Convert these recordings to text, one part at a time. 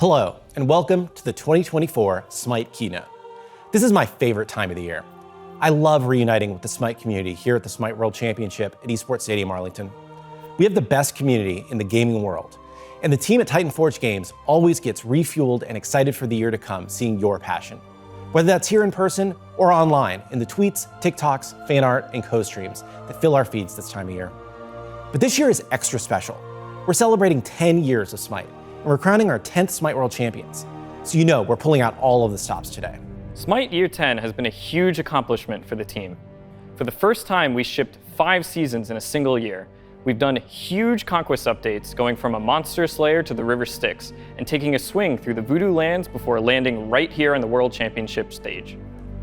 Hello, and welcome to the 2024 SMITE Keynote. This is my favorite time of the year. I love reuniting with the SMITE community here at the SMITE World Championship at Esports Stadium Arlington. We have the best community in the gaming world, and the team at Titan Forge Games always gets refueled and excited for the year to come, seeing your passion. Whether that's here in person or online, in the tweets, TikToks, fan art, and co-streams that fill our feeds this time of year. But this year is extra special. We're celebrating 10 years of SMITE, and we're crowning our 10th SMITE World Champions. So you know we're pulling out all of the stops today. SMITE Year 10 has been a huge accomplishment for the team. For the first time, we shipped 5 seasons in a single year. We've done huge conquest updates, going from a monster slayer to the river Styx, and taking a swing through the Voodoo lands before landing right here on the World Championship stage.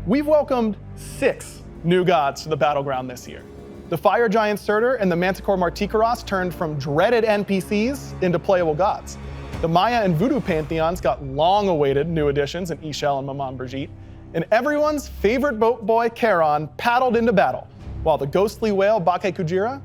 We've welcomed 6 new gods to the battleground this year. The Fire Giant Surtur and the Manticore Martikaros turned from dreaded NPCs into playable gods. The Maya and Voodoo pantheons got long-awaited new additions in Ishel and Maman Brigitte, and everyone's favorite boat boy, Charon, paddled into battle, while the ghostly whale, Bake Kujira,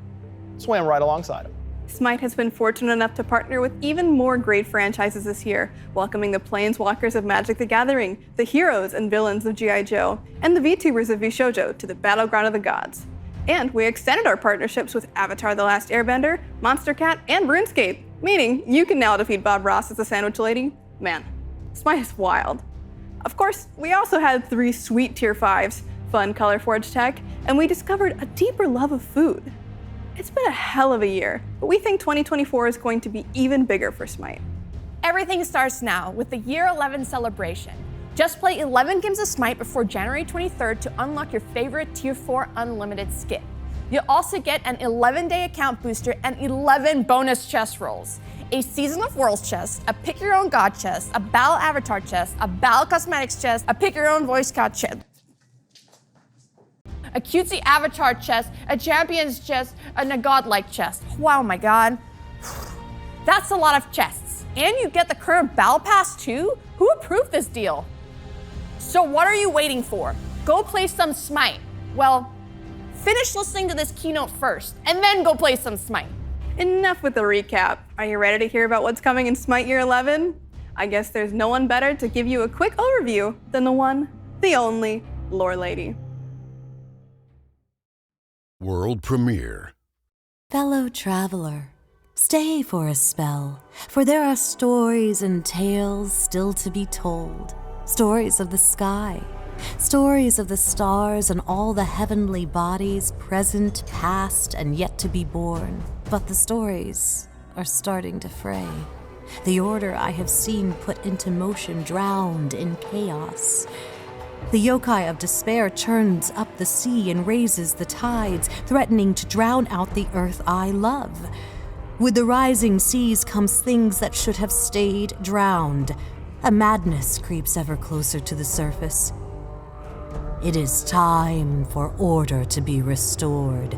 swam right alongside him. SMITE has been fortunate enough to partner with even more great franchises this year, welcoming the Planeswalkers of Magic the Gathering, the heroes and villains of G.I. Joe, and the VTubers of VShojo to the battleground of the gods. And we extended our partnerships with Avatar: The Last Airbender, Monster Cat, and RuneScape, meaning you can now defeat Bob Ross as the Sandwich Lady. Man, SMITE is wild. Of course, we also had 3 sweet Tier 5s, fun Color Forge tech, and we discovered a deeper love of food. It's been a hell of a year, but we think 2024 is going to be even bigger for SMITE. Everything starts now with the Year 11 celebration. Just play 11 games of SMITE before January 23rd to unlock your favorite Tier 4 unlimited skin. You'll also get an 11-day account booster and 11 bonus chest rolls. A Season of Worlds chest, a Pick Your Own God chest, a Battle Avatar chest, a Battle Cosmetics chest, a Pick Your Own Voice God chest, a cutesy avatar chest, a champion's chest, and a godlike chest. Wow, my god. That's a lot of chests. And you get the current Battle Pass too? Who approved this deal? So what are you waiting for? Go play some SMITE. Well, finish listening to this keynote first, and then go play some SMITE. Enough with the recap. Are you ready to hear about what's coming in SMITE Year 11? I guess there's no one better to give you a quick overview than the one, the only, Lore Lady. World premiere. Fellow traveler, stay for a spell, for there are stories and tales still to be told. Stories of the sky, stories of the stars and all the heavenly bodies, present, past, and yet to be born. But the stories are starting to fray. The order I have seen put into motion drowned in chaos. The yokai of despair churns up the sea and raises the tides, threatening to drown out the earth I love. With the rising seas comes things that should have stayed drowned. A madness creeps ever closer to the surface. It is time for order to be restored.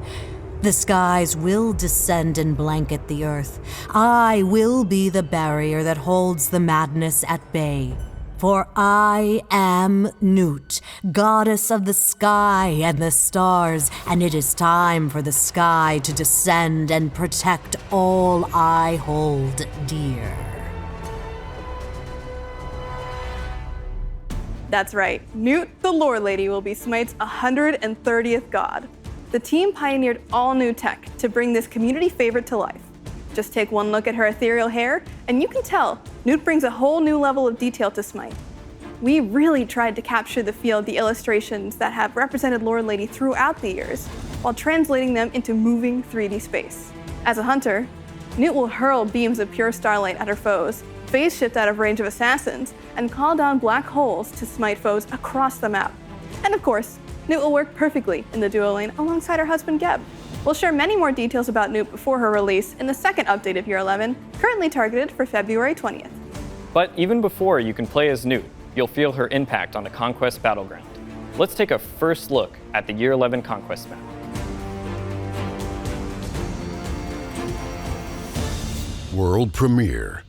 The skies will descend and blanket the earth. I will be the barrier that holds the madness at bay. For I am Newt, goddess of the sky and the stars, and it is time for the sky to descend and protect all I hold dear. That's right, Newt the Lore Lady will be SMITE's 130th god. The team pioneered all new tech to bring this community favorite to life. Just take one look at her ethereal hair, and you can tell Newt brings a whole new level of detail to SMITE. We really tried to capture the feel of the illustrations that have represented Lore Lady throughout the years, while translating them into moving 3D space. As a hunter, Newt will hurl beams of pure starlight at her foes, phase shift out of range of assassins, and call down black holes to smite foes across the map. And of course, Newt will work perfectly in the duo lane alongside her husband Geb. We'll share many more details about Newt before her release in the second update of Year 11, currently targeted for February 20th. But even before you can play as Newt, you'll feel her impact on the Conquest battleground. Let's take a first look at the Year 11 Conquest map. World premiere.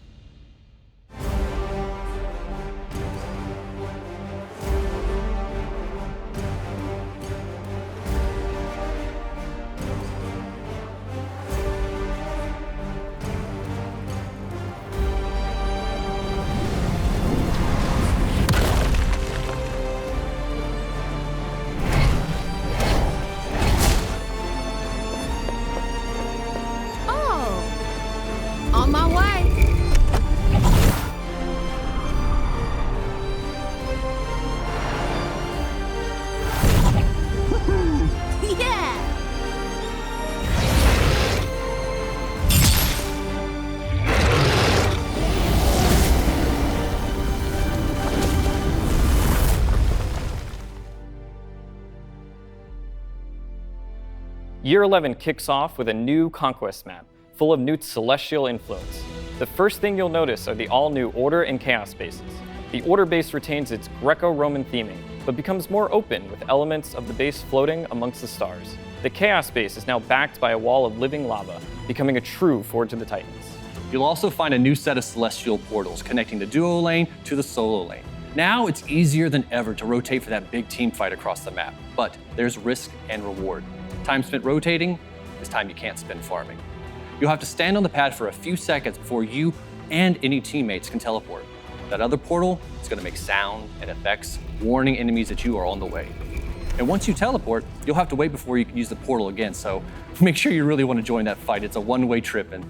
Year 11 kicks off with a new Conquest map, full of Newt's celestial influence. The first thing you'll notice are the all-new Order and Chaos bases. The Order base retains its Greco-Roman theming, but becomes more open with elements of the base floating amongst the stars. The Chaos base is now backed by a wall of living lava, becoming a true Forge of the Titans. You'll also find a new set of celestial portals connecting the duo lane to the solo lane. Now it's easier than ever to rotate for that big team fight across the map, but there's risk and reward. Time spent rotating is time you can't spend farming. You'll have to stand on the pad for a few seconds before you and any teammates can teleport. That other portal is going to make sound and effects, warning enemies that you are on the way. And once you teleport, you'll have to wait before you can use the portal again, so make sure you really want to join that fight. It's a one-way trip, and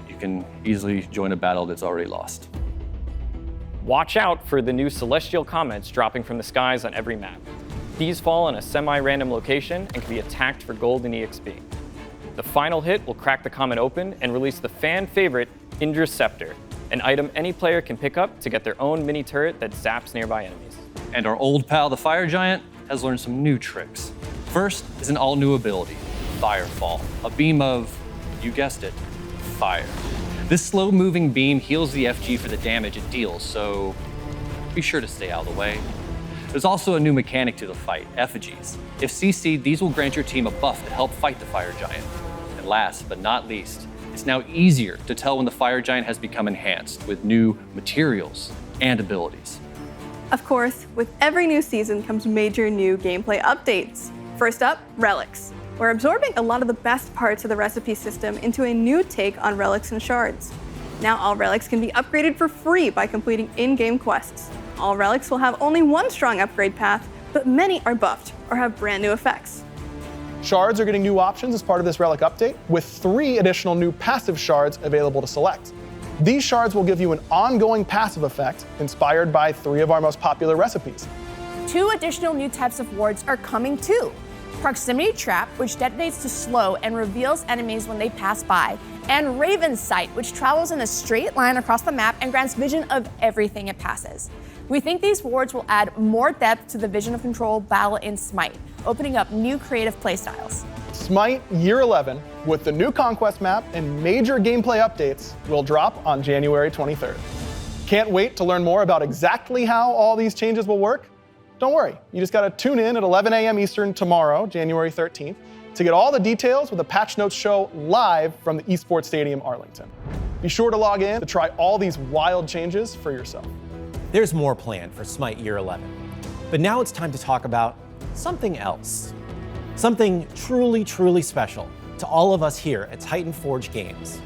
you can easily join a battle that's already lost. Watch out for the new celestial comets dropping from the skies on every map. These fall in a semi-random location and can be attacked for gold and EXP. The final hit will crack the comet open and release the fan favorite Indra's Scepter, an item any player can pick up to get their own mini turret that zaps nearby enemies. And our old pal, the Fire Giant, has learned some new tricks. First is an all-new ability, Firefall, a beam of, you guessed it, fire. This slow-moving beam heals the FG for the damage it deals, so be sure to stay out of the way. There's also a new mechanic to the fight, effigies. If CC'd, these will grant your team a buff to help fight the Fire Giant. And last but not least, it's now easier to tell when the Fire Giant has become enhanced with new materials and abilities. Of course, with every new season comes major new gameplay updates. First up, relics. We're absorbing a lot of the best parts of the recipe system into a new take on relics and shards. Now all relics can be upgraded for free by completing in-game quests. All relics will have only one strong upgrade path, but many are buffed or have brand new effects. Shards are getting new options as part of this relic update, with 3 additional new passive shards available to select. These shards will give you an ongoing passive effect inspired by 3 of our most popular recipes. 2 additional new types of wards are coming too. Proximity Trap, which detonates to slow and reveals enemies when they pass by, and Raven's Sight, which travels in a straight line across the map and grants vision of everything it passes. We think these wards will add more depth to the vision of control battle in SMITE, opening up new creative playstyles. SMITE Year 11, with the new Conquest map and major gameplay updates, will drop on January 23rd. Can't wait to learn more about exactly how all these changes will work? Don't worry, you just gotta tune in at 11 a.m. Eastern tomorrow, January 13th, to get all the details with the Patch Notes show live from the Esports Stadium, Arlington. Be sure to log in to try all these wild changes for yourself. There's more planned for SMITE Year 11. But now it's time to talk about something else. Something truly, truly special to all of us here at Titan Forge Games.